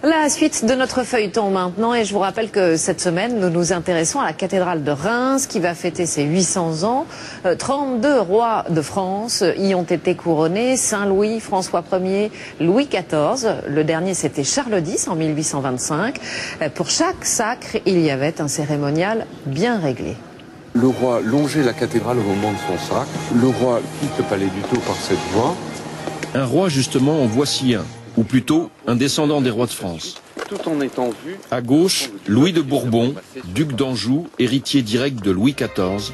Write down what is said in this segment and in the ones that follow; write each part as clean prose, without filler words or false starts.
La suite de notre feuilleton maintenant, et je vous rappelle que cette semaine, nous nous intéressons à la cathédrale de Reims qui va fêter ses 800 ans. 32 rois de France y ont été couronnés, Saint-Louis, François Ier, Louis XIV. Le dernier, c'était Charles X en 1825. Pour chaque sacre, il y avait un cérémonial bien réglé. Le roi longeait la cathédrale au moment de son sacre. Le roi quitte le palais du Tau par cette voie. Un roi, justement, en voici un. Ou plutôt, un descendant des rois de France. Tout en étant vu. À gauche, Louis de Bourbon, duc d'Anjou, héritier direct de Louis XIV,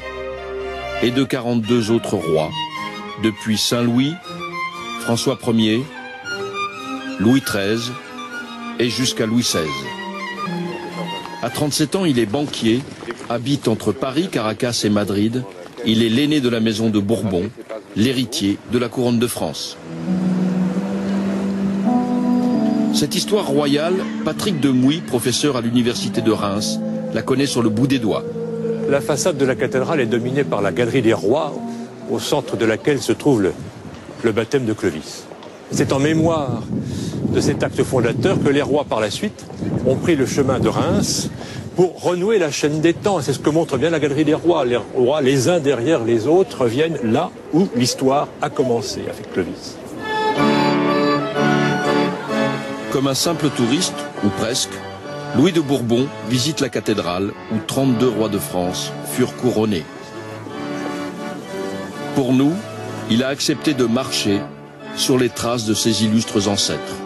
et de 42 autres rois, depuis Saint-Louis, François Ier, Louis XIII et jusqu'à Louis XVI. À 37 ans, il est banquier, habite entre Paris, Caracas et Madrid. Il est l'aîné de la maison de Bourbon, l'héritier de la couronne de France. Cette histoire royale, Patrick Demouy, professeur à l'université de Reims, la connaît sur le bout des doigts. La façade de la cathédrale est dominée par la galerie des rois, au centre de laquelle se trouve le baptême de Clovis. C'est en mémoire de cet acte fondateur que les rois, par la suite, ont pris le chemin de Reims pour renouer la chaîne des temps. C'est ce que montre bien la galerie des rois. Les rois, les uns derrière les autres, reviennent là où l'histoire a commencé avec Clovis. Comme un simple touriste, ou presque, Louis de Bourbon visite la cathédrale où 32 rois de France furent couronnés. Pour nous, il a accepté de marcher sur les traces de ses illustres ancêtres.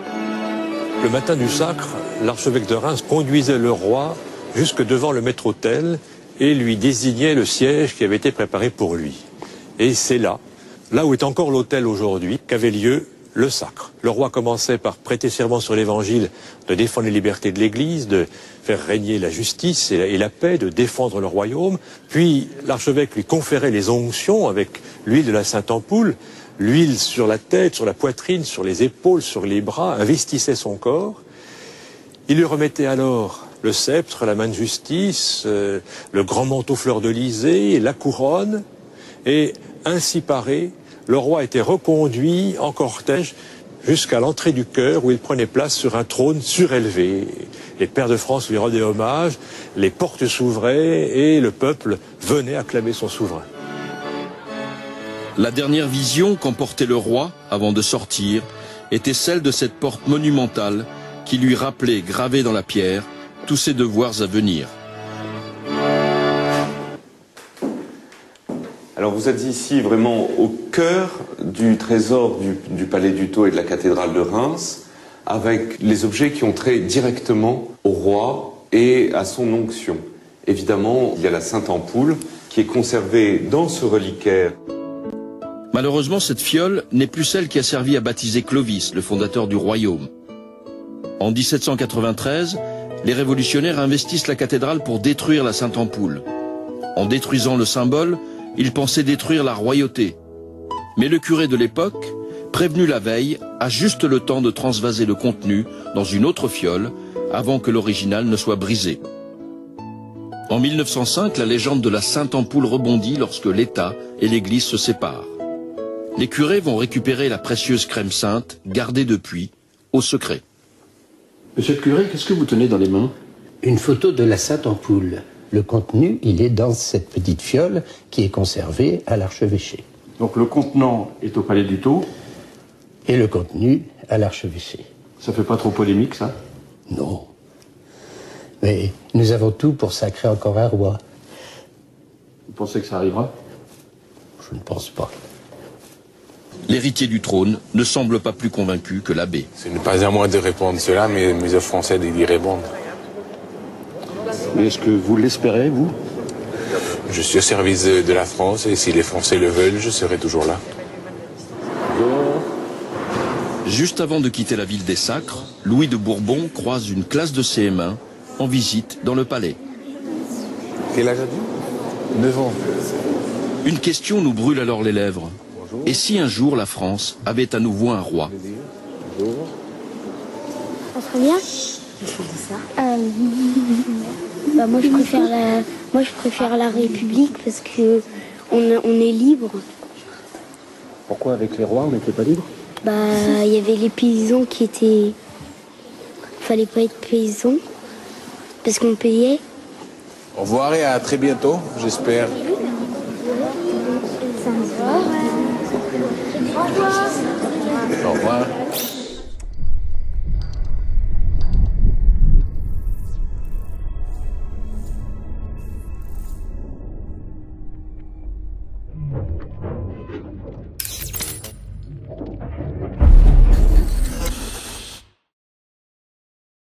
Le matin du sacre, l'archevêque de Reims conduisait le roi jusque devant le maître-autel et lui désignait le siège qui avait été préparé pour lui. Et c'est là où est encore l'autel aujourd'hui, qu'avait lieu le sacre. Le roi commençait par prêter serment sur l'évangile, de défendre les libertés de l'Église, de faire régner la justice et la paix, de défendre le royaume. Puis l'archevêque lui conférait les onctions avec l'huile de la Sainte-Ampoule, l'huile sur la tête, sur la poitrine, sur les épaules, sur les bras, investissait son corps. Il lui remettait alors le sceptre, la main de justice, le grand manteau fleur-de-lysée, la couronne, et ainsi paré, le roi était reconduit en cortège jusqu'à l'entrée du chœur où il prenait place sur un trône surélevé. Les pairs de France lui rendaient hommage, les portes s'ouvraient et le peuple venait acclamer son souverain. La dernière vision qu'emportait le roi avant de sortir était celle de cette porte monumentale qui lui rappelait, gravée dans la pierre, tous ses devoirs à venir. Alors vous êtes ici vraiment au cœur du trésor du palais du Tau et de la cathédrale de Reims, avec les objets qui ont trait directement au roi et à son onction. Évidemment, il y a la Sainte-Ampoule qui est conservée dans ce reliquaire. Malheureusement, cette fiole n'est plus celle qui a servi à baptiser Clovis, le fondateur du royaume. En 1793, les révolutionnaires investissent la cathédrale pour détruire la Sainte-Ampoule. En détruisant le symbole, ils pensaient détruire la royauté. Mais le curé de l'époque, prévenu la veille, a juste le temps de transvaser le contenu dans une autre fiole avant que l'original ne soit brisé. En 1905, la légende de la Sainte-Ampoule rebondit lorsque l'État et l'Église se séparent. Les curés vont récupérer la précieuse crème sainte, gardée depuis, au secret. Monsieur le curé, qu'est-ce que vous tenez dans les mains? Une photo de la Sainte-Ampoule. Le contenu, il est dans cette petite fiole qui est conservée à l'archevêché. Donc le contenant est au palais du Tau. Et le contenu à l'archevêché. Ça fait pas trop polémique, ça? Non. Mais nous avons tout pour sacrer encore un roi. Vous pensez que ça arrivera? Je ne pense pas. L'héritier du trône ne semble pas plus convaincu que l'abbé. Ce n'est pas à moi de répondre cela, mais mes Français d'y répondre. Mais est-ce que vous l'espérez, vous? Je suis au service de la France et si les Français le veulent, je serai toujours là. Juste avant de quitter la ville des Sacres, Louis de Bourbon croise une classe de CM1 en visite dans le palais. Quel âge as-tu? 9 ans. Une question nous brûle alors les lèvres. Et si un jour la France avait à nouveau un roi? Ça serait bien. Moi je préfère la République parce que on est libre. Pourquoi avec les rois on n'était pas libre? Il y avait les paysans qui étaient fallait pas être paysan parce qu'on payait. Au revoir et à très bientôt, j'espère. Au revoir. Au revoir.